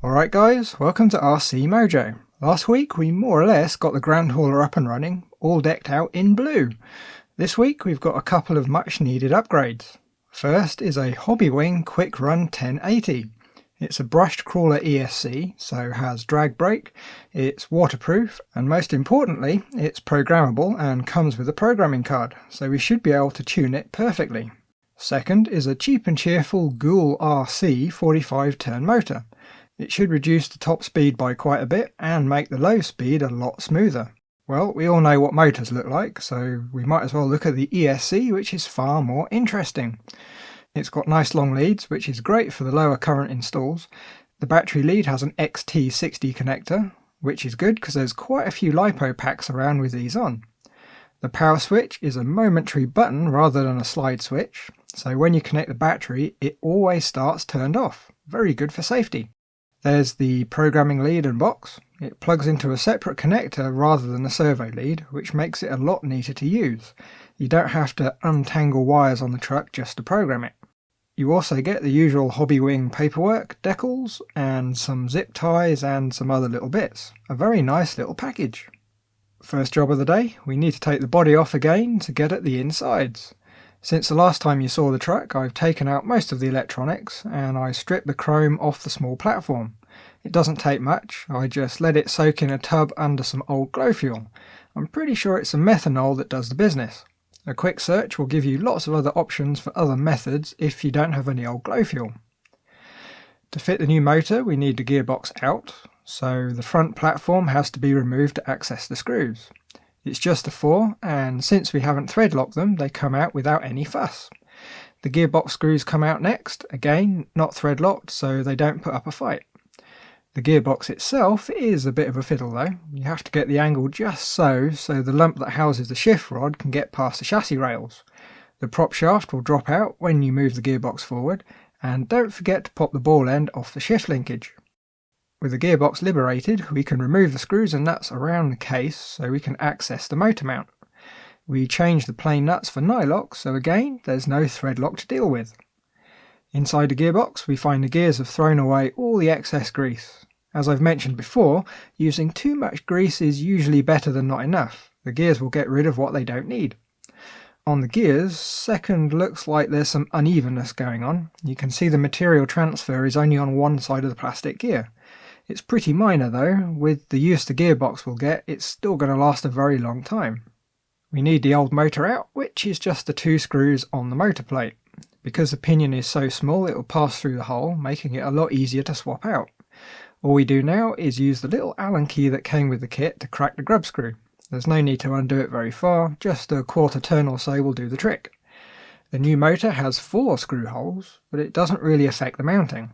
Alright guys, welcome to RC Mojo. Last week we more or less got the ground hauler up and running, all decked out in blue. This week we've got a couple of much needed upgrades. First is a Hobbywing Quick Run 1080. It's a brushed crawler ESC, so has drag brake, it's waterproof, and most importantly it's programmable and comes with a programming card, so we should be able to tune it perfectly. Second is a cheap and cheerful Ghoul RC 45 turn motor. It should reduce the top speed by quite a bit and make the low speed a lot smoother. Well, we all know what motors look like, so we might as well look at the ESC, which is far more interesting. It's got nice long leads, which is great for the lower current installs. The battery lead has an XT60 connector, which is good because there's quite a few LiPo packs around with these on. The power switch is a momentary button rather than a slide switch, so when you connect the battery, it always starts turned off. Very good for safety. There's the programming lead and box. It plugs into a separate connector rather than a servo lead, which makes it a lot neater to use. You don't have to untangle wires on the truck just to program it. You also get the usual Hobbywing paperwork, decals, and some zip ties and some other little bits. A very nice little package. First job of the day, we need to take the body off again to get at the insides. Since the last time you saw the truck, I've taken out most of the electronics and I stripped the chrome off the small platform. It doesn't take much, I just let it soak in a tub under some old glow fuel. I'm pretty sure it's some methanol that does the business. A quick search will give you lots of other options for other methods if you don't have any old glow fuel. To fit the new motor we need the gearbox out, so the front platform has to be removed to access the screws. It's just a 4, and since we haven't thread locked them, they come out without any fuss. The gearbox screws come out next, again not thread locked, so they don't put up a fight. The gearbox itself is a bit of a fiddle though. You have to get the angle just so the lump that houses the shift rod can get past the chassis rails. The prop shaft will drop out when you move the gearbox forward, and don't forget to pop the ball end off the shift linkage. With the gearbox liberated, we can remove the screws and nuts around the case so we can access the motor mount. We change the plain nuts for nylock, so again there's no thread lock to deal with. Inside the gearbox we find the gears have thrown away all the excess grease. As I've mentioned before, using too much grease is usually better than not enough. The gears will get rid of what they don't need. On the gears, second looks like there's some unevenness going on. You can see the material transfer is only on one side of the plastic gear. It's pretty minor though. With the use the gearbox will get, it's still going to last a very long time. We need the old motor out, which is just the 2 screws on the motor plate. Because the pinion is so small it will pass through the hole, making it a lot easier to swap out. All we do now is use the little Allen key that came with the kit to crack the grub screw. There's no need to undo it very far, just a quarter turn or so will do the trick. The new motor has 4 screw holes, but it doesn't really affect the mounting.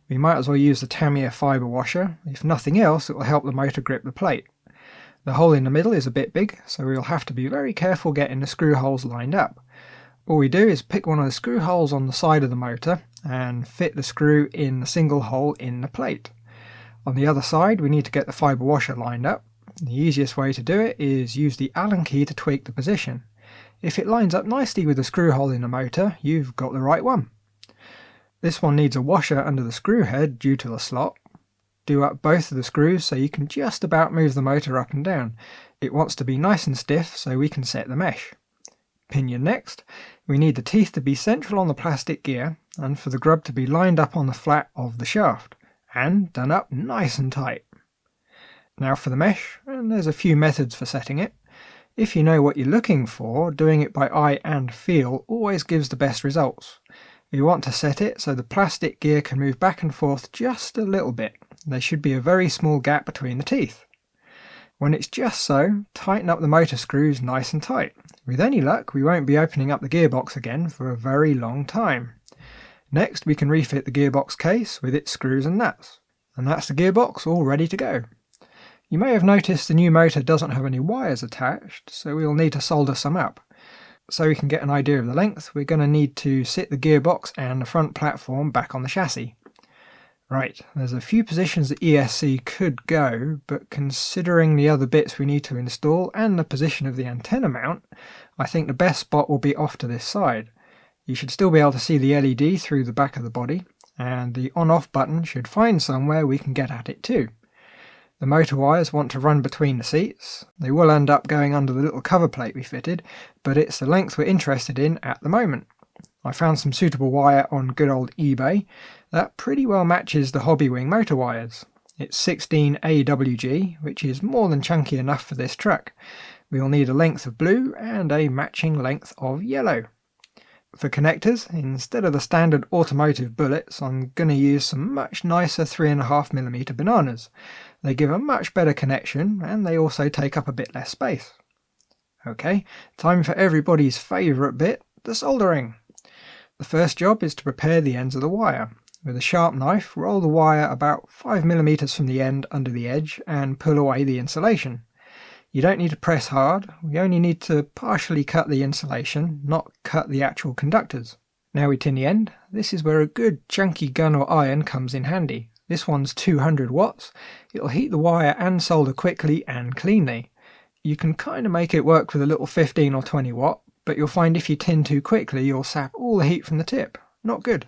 We might as well use the Tamiya fibre washer. If nothing else, it will help the motor grip the plate. The hole in the middle is a bit big, so we'll have to be very careful getting the screw holes lined up. All we do is pick one of the screw holes on the side of the motor and fit the screw in the single hole in the plate. On the other side we need to get the fibre washer lined up. The easiest way to do it is use the Allen key to tweak the position. If it lines up nicely with the screw hole in the motor, you've got the right one. This one needs a washer under the screw head due to the slot. Do up both of the screws so you can just about move the motor up and down. It wants to be nice and stiff so we can set the mesh. Pinion next. We need the teeth to be central on the plastic gear and for the grub to be lined up on the flat of the shaft and done up nice and tight. Now for the mesh, and there's a few methods for setting it. If you know what you're looking for, doing it by eye and feel always gives the best results. We want to set it so the plastic gear can move back and forth just a little bit. There should be a very small gap between the teeth. When it's just so, tighten up the motor screws nice and tight. With any luck, we won't be opening up the gearbox again for a very long time. Next, we can refit the gearbox case with its screws and nuts. And that's the gearbox all ready to go. You may have noticed the new motor doesn't have any wires attached, so we'll need to solder some up. So we can get an idea of the length, we're going to need to sit the gearbox and the front platform back on the chassis. Right, there's a few positions the ESC could go, but considering the other bits we need to install and the position of the antenna mount, I think the best spot will be off to this side. You should still be able to see the LED through the back of the body, and the on-off button should find somewhere we can get at it too. The motor wires want to run between the seats. They will end up going under the little cover plate we fitted, but it's the length we're interested in at the moment. I found some suitable wire on good old eBay that pretty well matches the Hobbywing motor wires. It's 16 AWG, which is more than chunky enough for this truck. We'll need a length of blue and a matching length of yellow. For connectors, instead of the standard automotive bullets, I'm going to use some much nicer 3.5mm bananas. They give a much better connection and they also take up a bit less space. Okay, time for everybody's favourite bit, the soldering. The first job is to prepare the ends of the wire. With a sharp knife, roll the wire about 5mm from the end under the edge and pull away the insulation. You don't need to press hard, we only need to partially cut the insulation, not cut the actual conductors. Now we tin the end. This is where a good chunky gun or iron comes in handy. This one's 200 watts. It'll heat the wire and solder quickly and cleanly. You can kind of make it work with a little 15 or 20 watt, but you'll find if you tin too quickly you'll sap all the heat from the tip. Not good.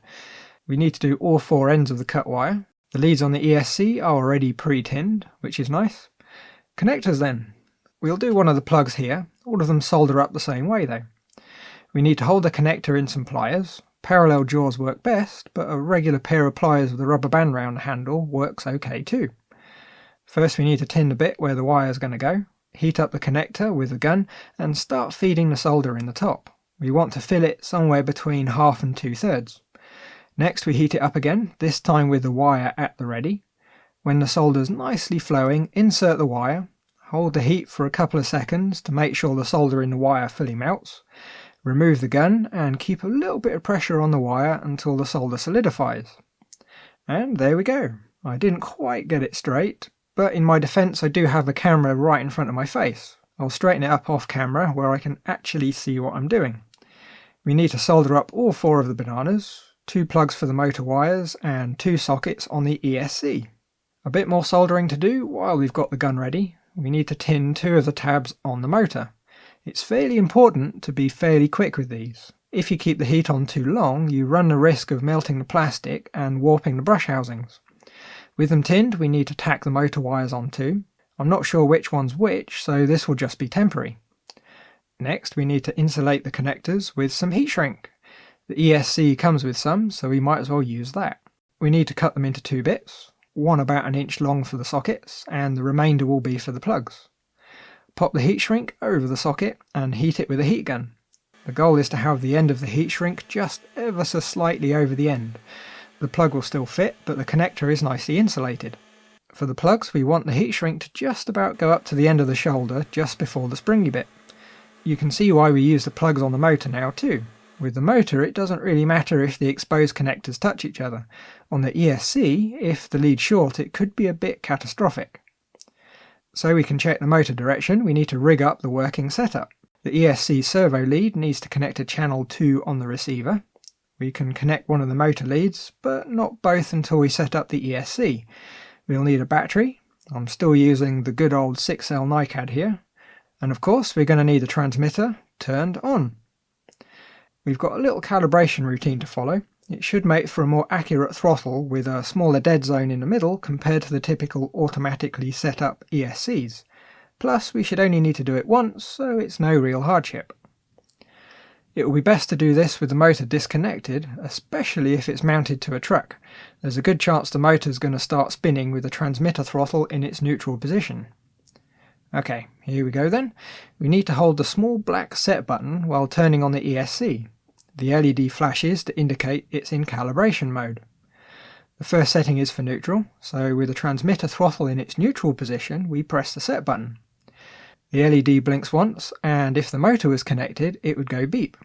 We need to do all 4 ends of the cut wire. The leads on the ESC are already pre-tinned, which is nice. Connectors then. We'll do one of the plugs here. All of them solder up the same way though. We need to hold the connector in some pliers. Parallel jaws work best, but a regular pair of pliers with a rubber band round the handle works okay too. First we need to tin the bit where the wire is going to go. Heat up the connector with the gun and start feeding the solder in the top. We want to fill it somewhere between half and 2/3. Next we heat it up again, this time with the wire at the ready. When the solder's nicely flowing, insert the wire, hold the heat for a couple of seconds to make sure the solder in the wire fully melts. Remove the gun and keep a little bit of pressure on the wire until the solder solidifies. And there we go. I didn't quite get it straight, but in my defense I do have a camera right in front of my face. I'll straighten it up off camera where I can actually see what I'm doing. We need to solder up all 4 of the bananas, 2 plugs for the motor wires and 2 sockets on the ESC. A bit more soldering to do while we've got the gun ready. We need to tin 2 of the tabs on the motor. It's fairly important to be fairly quick with these. If you keep the heat on too long, you run the risk of melting the plastic and warping the brush housings. With them tinned, we need to tack the motor wires on too. I'm not sure which one's which, so this will just be temporary. Next, we need to insulate the connectors with some heat shrink. The ESC comes with some, so we might as well use that. We need to cut them into 2 bits, one about 1 inch long for the sockets, and the remainder will be for the plugs. Pop the heat shrink over the socket and heat it with a heat gun. The goal is to have the end of the heat shrink just ever so slightly over the end. The plug will still fit, but the connector is nicely insulated. For the plugs, we want the heat shrink to just about go up to the end of the shoulder, just before the springy bit. You can see why we use the plugs on the motor now too. With the motor, it doesn't really matter if the exposed connectors touch each other. On the ESC, if the lead's short, it could be a bit catastrophic. So we can check the motor direction, we need to rig up the working setup. The ESC servo lead needs to connect to channel 2 on the receiver. We can connect one of the motor leads, but not both until we set up the ESC. We'll need a battery. I'm still using the good old 6L NiCad here. And of course we're going to need the transmitter turned on. We've got a little calibration routine to follow. It should make for a more accurate throttle with a smaller dead zone in the middle compared to the typical automatically set up ESCs. Plus we should only need to do it once, so it's no real hardship. It will be best to do this with the motor disconnected, especially if it's mounted to a truck. There's a good chance the motor's going to start spinning with the transmitter throttle in its neutral position. Okay, here we go then. We need to hold the small black set button while turning on the ESC. The LED flashes to indicate it's in calibration mode. The first setting is for neutral, so with the transmitter throttle in its neutral position, we press the set button. The LED blinks once, and if the motor was connected, it would go beep.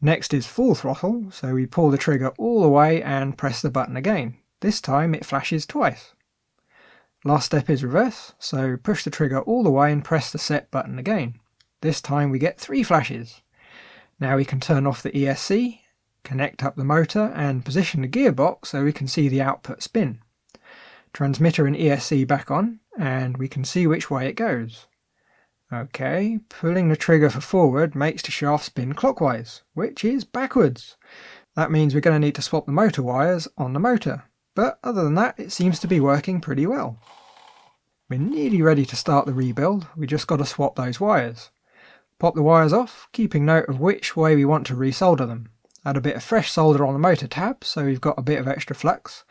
Next is full throttle, so we pull the trigger all the way and press the button again. This time it flashes twice. Last step is reverse, so push the trigger all the way and press the set button again. This time we get 3 flashes. Now we can turn off the ESC, connect up the motor and position the gearbox so we can see the output spin. Transmitter and ESC back on, and we can see which way it goes. Okay, pulling the trigger for forward makes the shaft spin clockwise, which is backwards. That means we're going to need to swap the motor wires on the motor, but other than that it seems to be working pretty well. We're nearly ready to start the rebuild, we just got to swap those wires. Pop the wires off, keeping note of which way we want to resolder them. Add a bit of fresh solder on the motor tab so we've got a bit of extra flux,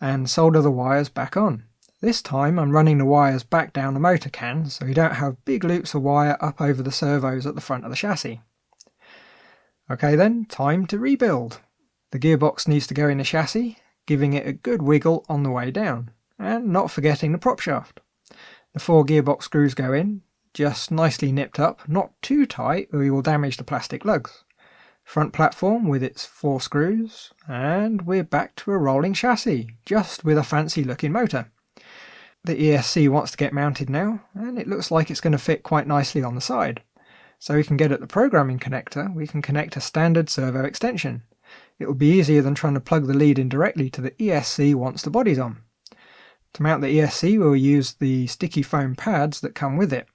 and solder the wires back on. This time I'm running the wires back down the motor can so we don't have big loops of wire up over the servos at the front of the chassis. Okay then, time to rebuild. The gearbox needs to go in the chassis, giving it a good wiggle on the way down, and not forgetting the prop shaft. The 4 gearbox screws go in, just nicely nipped up, not too tight or you will damage the plastic lugs. Front platform with its 4 screws, and we're back to a rolling chassis, just with a fancy looking motor. The ESC wants to get mounted now, and it looks like it's going to fit quite nicely on the side. So we can get at the programming connector, we can connect a standard servo extension. It will be easier than trying to plug the lead in directly to the ESC once the body's on. To mount the ESC we'll use the sticky foam pads that come with it.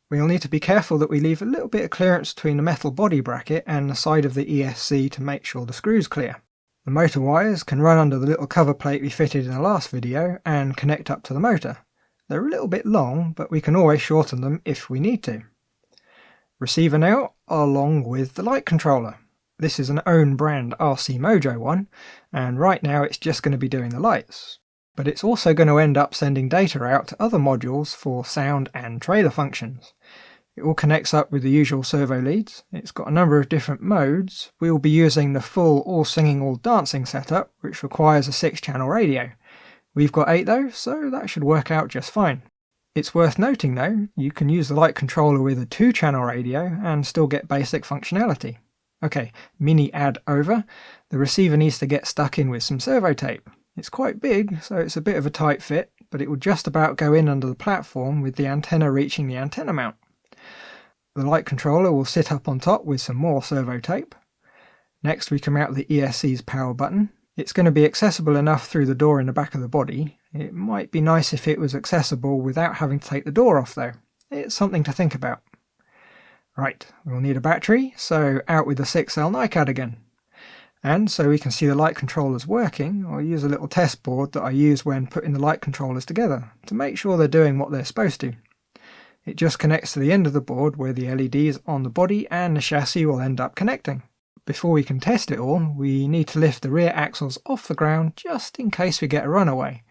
We'll need to be careful that we leave a little bit of clearance between the metal body bracket and the side of the ESC to make sure the screw's clear. The motor wires can run under the little cover plate we fitted in the last video and connect up to the motor. They're a little bit long, but we can always shorten them if we need to. Receiver now, along with the light controller. This is an own brand RC Mojo one, and right now it's just going to be doing the lights. But it's also going to end up sending data out to other modules for sound and trailer functions. It all connects up with the usual servo leads. It's got a number of different modes. We will be using the full all singing all dancing setup, which requires a 6-channel radio. We've got 8 though, so that should work out just fine. It's worth noting though, you can use the light controller with a 2-channel radio and still get basic functionality. Okay, mini ad over. The receiver needs to get stuck in with some servo tape. It's quite big, so it's a bit of a tight fit, but it will just about go in under the platform with the antenna reaching the antenna mount. The light controller will sit up on top with some more servo tape. Next we come out the ESC's power button. It's going to be accessible enough through the door in the back of the body. It might be nice if it was accessible without having to take the door off though. It's something to think about. Right, we'll need a battery, so out with the 6L NiCad again. And so we can see the light controllers working, I'll use a little test board that I use when putting the light controllers together to make sure they're doing what they're supposed to. It just connects to the end of the board where the LEDs on the body and the chassis will end up connecting. Before we can test it all, we need to lift the rear axles off the ground just in case we get a runaway.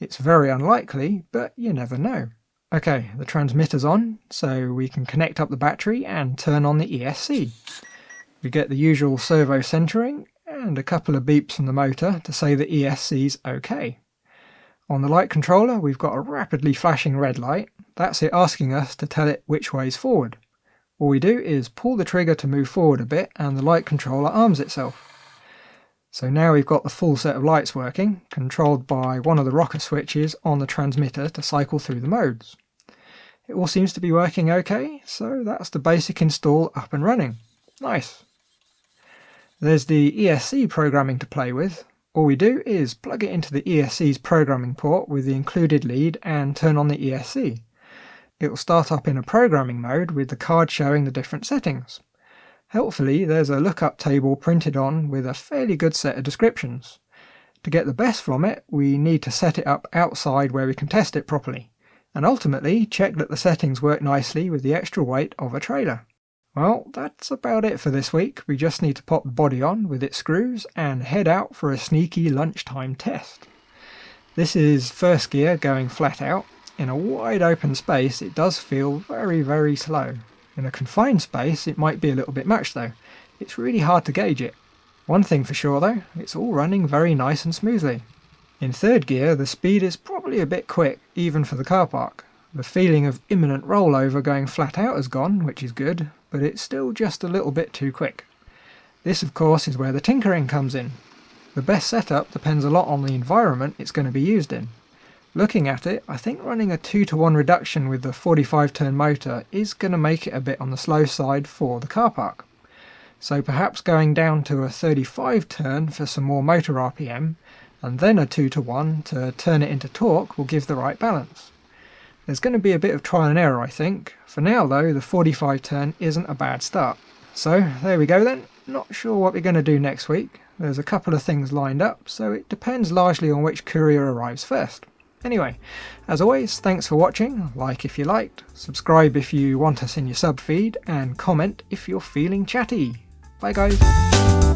It's very unlikely, but you never know. Okay, the transmitter's on, so we can connect up the battery and turn on the ESC. We get the usual servo centering and a couple of beeps from the motor to say the ESC's okay. On the light controller we've got a rapidly flashing red light. That's it asking us to tell it which way's forward. All we do is pull the trigger to move forward a bit and the light controller arms itself. So now we've got the full set of lights working, controlled by one of the rocker switches on the transmitter to cycle through the modes. It all seems to be working okay, so that's the basic install up and running. Nice. There's the ESC programming to play with. All we do is plug it into the ESC's programming port with the included lead and turn on the ESC. It will start up in a programming mode with the card showing the different settings. Helpfully, there's a lookup table printed on with a fairly good set of descriptions. To get the best from it, we need to set it up outside where we can test it properly, and ultimately check that the settings work nicely with the extra weight of a trailer. Well, that's about it for this week. We just need to pop the body on with its screws and head out for a sneaky lunchtime test. This is first gear going flat out. In a wide open space it does feel very, very slow. In a confined space it might be a little bit much though. It's really hard to gauge it. One thing for sure though, it's all running very nice and smoothly. In third gear the speed is probably a bit quick, even for the car park. The feeling of imminent rollover going flat out has gone, which is good, but it's still just a little bit too quick. This of course is where the tinkering comes in. The best setup depends a lot on the environment it's going to be used in. Looking at it, I think running a 2-to-1 reduction with the 45-turn motor is going to make it a bit on the slow side for the car park. So perhaps going down to a 35-turn for some more motor RPM, and then a 2-to-1 to turn it into torque will give the right balance. There's going to be a bit of trial and error I think. For now though, the 45-turn isn't a bad start. So there we go then. Not sure what we're going to do next week. There's a couple of things lined up, so it depends largely on which courier arrives first. Anyway, as always, thanks for watching, like if you liked, subscribe if you want us in your sub feed, and comment if you're feeling chatty. Bye guys!